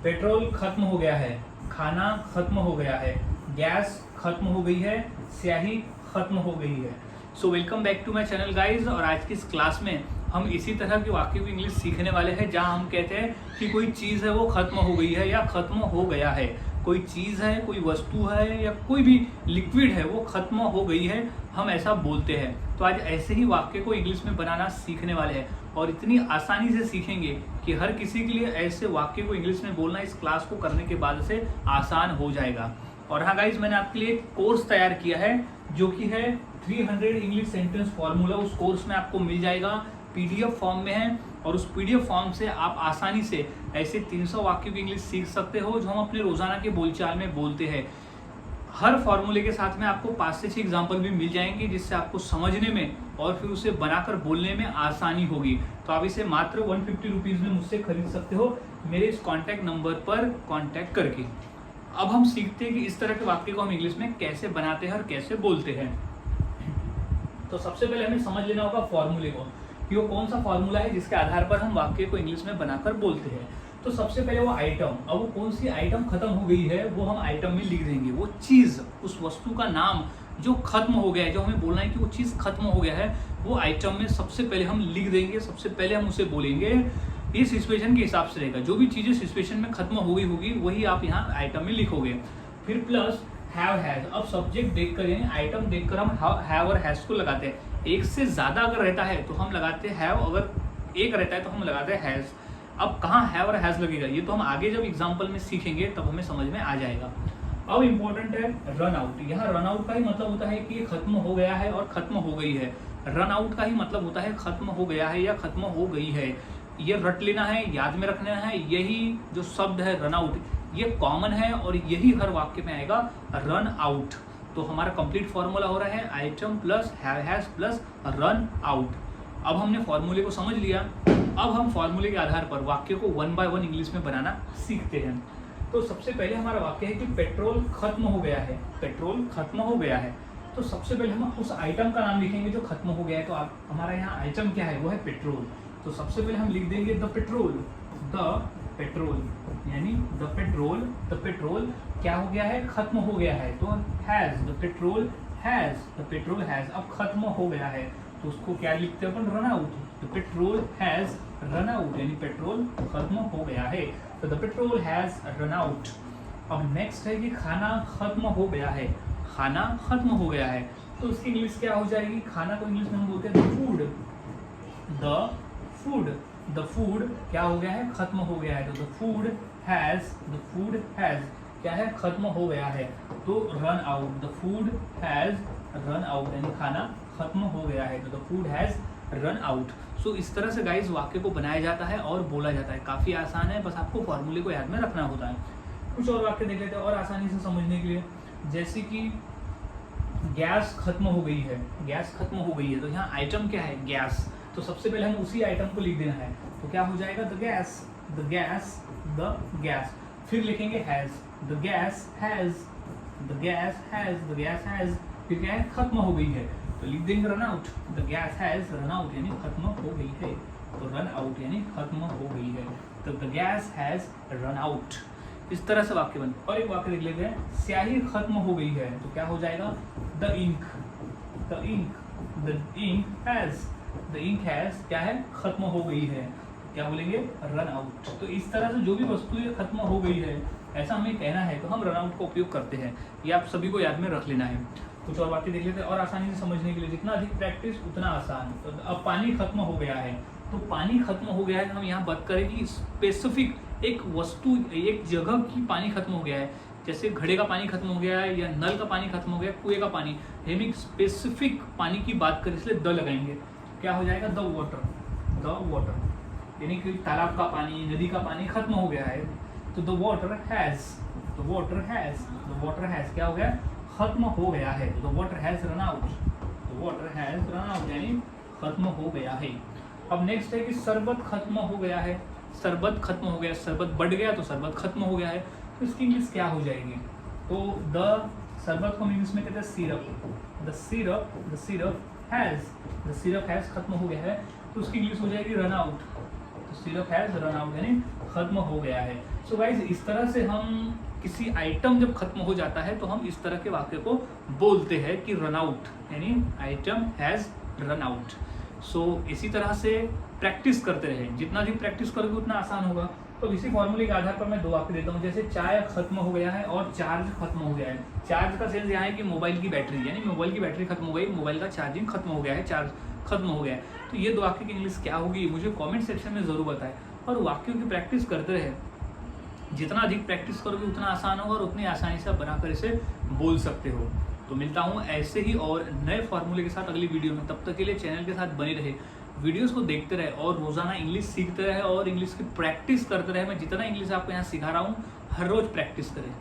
Petrol खत्म हो गया है, खाना खत्म हो गया है, गैस खत्म हो गई है, स्याही खत्म हो गई है। So welcome back to my channel guys. और आज की इस क्लास में हम इसी तरह के वाक्य की इंग्लिश सीखने वाले हैं जहां हम कहते हैं कि कोई चीज़ है वो खत्म हो गई है या खत्म हो गया है। कोई चीज़ है, कोई वस्तु है या कोई भी लिक्विड है वो खत्म हो गई है, हम ऐसा बोलते हैं। तो आज ऐसे ही वाक्य को इंग्लिश में बनाना सीखने वाले हैं और इतनी आसानी से सीखेंगे कि हर किसी के लिए ऐसे वाक्य को इंग्लिश में बोलना इस क्लास को करने के बाद से आसान हो जाएगा। और हाँ गाइज, मैंने आपके लिए एक कोर्स तैयार किया है जो कि है 300 इंग्लिश सेंटेंस फॉर्मूला। उस कोर्स में आपको मिल जाएगा, पीडीएफ फॉर्म में है और उस पीडीएफ फॉर्म से आप आसानी से ऐसे 300 वाक्यों की इंग्लिश सीख सकते हो जो हम अपने रोजाना के बोलचाल में बोलते हैं। हर फॉर्मूले के साथ में आपको 5 से 6 एग्जाम्पल भी मिल जाएंगे जिससे आपको समझने में और फिर उसे बनाकर बोलने में आसानी होगी। तो आप इसे मात्र 150 रुपीज़ में मुझसे खरीद सकते हो मेरे इस कॉन्टैक्ट नंबर पर कॉन्टैक्ट करके। अब हम सीखते हैं कि इस तरह के वाक्य को हम इंग्लिश में कैसे बनाते हैं और कैसे बोलते हैं। तो सबसे पहले हमें समझ लेना होगा फॉर्मूले को कि वो कौन सा फॉर्मूला है जिसके आधार पर हम वाक्य को इंग्लिश में बनाकर बोलते हैं। तो सबसे पहले वो आइटम, अब वो कौन सी आइटम खत्म हो गई है वो हम आइटम में लिख देंगे। वो चीज़, उस वस्तु का नाम जो खत्म हो गया है, जो हमें बोलना है कि वो चीज़ खत्म हो गया है, वो आइटम में सबसे पहले हम लिख देंगे। सबसे पहले हम उसे बोलेंगे। इस सिचुएशन के हिसाब से रहेगा, जो भी चीज़ें सिचुएशन में खत्म हो गई होगी वही आप यहाँ आइटम में लिखोगे। फिर प्लस हैव हैज। अब सब्जेक्ट देखकर यानी आइटम देखकर हम हैव और हैज को लगाते हैं। एक से ज़्यादा अगर रहता है तो हम लगाते हैं हैव, अगर एक रहता है तो हम लगाते हैं हैज़। अब कहाँ हैव और हैज़ लगेगा ये तो हम आगे जब एग्जाम्पल में सीखेंगे तब हमें समझ में आ जाएगा। अब इम्पोर्टेंट है रन आउट। यहाँ रन आउट का ही मतलब होता है कि ये खत्म हो गया है और खत्म हो गई है। रन आउट का ही मतलब होता है खत्म हो गया है या खत्म हो गई है। ये रट लेना है, याद में रखना है। यही जो शब्द है रन आउट, ये कॉमन है और यही हर वाक्य में आएगा, रन आउट। तो हमारा कंप्लीट फॉर्मूला हो रहा है item plus have has plus run out. अब हमने फॉर्मूले को समझ लिया। अब हम फॉर्मूले के आधार पर वाक्य को 1 बाय 1 इंग्लिश में बनाना सीखते हैं। तो सबसे पहले हमारा वाक्य है कि पेट्रोल खत्म हो गया है। पेट्रोल खत्म हो गया है। तो सबसे पहले हम उस आइटम का नाम लिखेंगे जो खत्म हो गया है। तो आप हमारा यहाँ आइटम क्या है, वो है पेट्रोल। तो सबसे पहले हम लिख देंगे द पेट्रोल। द पेट्रोल यानी द पेट्रोल। द पेट्रोल क्या हो गया है, खत्म हो गया है। तो has, the petrol has, the petrol has. अब खत्म हो गया है तो उसको क्या लिखते हैं अपन, run out. The petrol has run out यानी पेट्रोल खत्म हो गया है। तो the petrol has run out. अब नेक्स्ट है कि खाना खत्म हो गया है। खाना खत्म हो गया है तो उसकी इंग्लिश क्या हो जाएगी, खाना को इंग्लिश में हम बोलते हैं the food. The food, the food क्या हो गया है, खत्म हो गया है। तो the food has, the food has क्या है, खत्म हो गया है। तो run out, the food has run out यानी खाना खत्म हो गया है। तो the food has run out. So इस तरह से गाइस वाक्य को बनाया जाता है और बोला जाता है। काफ़ी आसान है, बस आपको फॉर्मूले को याद में रखना होता है। कुछ और वाक्य देख लेते हैं और आसानी से समझने के लिए। जैसे कि गैस खत्म हो गई है। गैस खत्म हो गई है तो यहाँ आइटम क्या है, गैस। तो सबसे पहले हम उसी आइटम को लिख देना है। तो क्या हो जाएगा, the gas, the gas, the gas. फिर लिखेंगे has, the gas has, the gas has, the gas has. फिर क्या है, खत्म हो गई है तो लिख देंगे run out. The gas has run out यानी खत्म हो गई है। तो रन आउट यानी खत्म हो गई है। तो the gas has run out. इस तरह से वाक्य बन। और एक वाक्य लिख लेते हैं, स्याही खत्म हो गई है। तो क्या हो जाएगा, the ink, the ink, the ink has, the ink has क्या है, खत्म हो गई है। क्या बोलेंगे, रन आउट। तो इस तरह से जो भी वस्तुएं खत्म हो गई है ऐसा हमें कहना है तो हम रन आउट का उपयोग करते हैं। ये आप सभी को याद में रख लेना है। कुछ और वाक्य देख लेते हैं और आसानी से समझने के लिए। जितना अधिक प्रैक्टिस उतना आसान। तो अब पानी खत्म हो गया है। तो पानी खत्म हो गया है, हम यहाँ बात करें कि स्पेसिफिक एक वस्तु, एक जगह की पानी खत्म हो गया है। जैसे घड़े का पानी खत्म हो गया है या नल का पानी खत्म हो गया, कुएं का पानी। हम एक स्पेसिफिक पानी की बात करें इसलिए द लगाएंगे। क्या हो जाएगा, द वाटर, द वाटर यानी कि तालाब का पानी, नदी का पानी खत्म हो गया है। तो the water has, the water has, the water has क्या हो गया, खत्म हो गया है। तो the water has run out, the water has run out यानी खत्म हो गया है। अब नेक्स्ट है कि शरबत खत्म हो गया है। शरबत खत्म हो गया, शरबत बढ़ गया तो शरबत खत्म हो गया है। तो इसकी इंग्लिश क्या हो जाएगी, तो द शरबत को हम इंग्लिश में कहते हैं syrup. The syrup, the syrup has, the syrup has खत्म हो गया है तो उसकी इंग्लिश हो जाएगी रन आउट। तो सिरप हैज रन आउट यानी खत्म हो गया है। सो गाइज इस तरह से हम किसी आइटम जब खत्म हो जाता है तो हम इस तरह के वाक्य को बोलते हैं कि रन आउट, यानी आइटम हैज़ रन आउट। सो इसी तरह से प्रैक्टिस करते रहे, जितना अधिक प्रैक्टिस करोगे उतना आसान होगा। तो इसी फॉर्मूले के आधार पर मैं 2 वाक्य देता हूँ, जैसे चाय खत्म हो गया है और चार्ज खत्म हो गया है। चार्ज का सेंस यहाँ है कि मोबाइल की बैटरी, यानी मोबाइल की बैटरी खत्म हो गई, मोबाइल का चार्जिंग खत्म हो गया है, चार्ज खत्म हो गया है। तो ये 2 वाक्य की इंग्लिश क्या होगी मुझे कमेंट सेक्शन में ज़रूर बताएं, और वाक्यों की प्रैक्टिस करते रहे। जितना अधिक प्रैक्टिस करोगे उतना आसान होगा और उतनी आसानी से आप बनाकर इसे बोल सकते हो। तो मिलता हूँ ऐसे ही और नए फॉर्मूले के साथ अगली वीडियो में। तब तक के लिए चैनल के साथ बने रहे, वीडियोस को देखते रहे और रोज़ाना इंग्लिश सीखते रहे और इंग्लिश की प्रैक्टिस करते रहे। मैं जितना इंग्लिश आपको यहाँ सिखा रहा हूँ हर रोज़ प्रैक्टिस करें।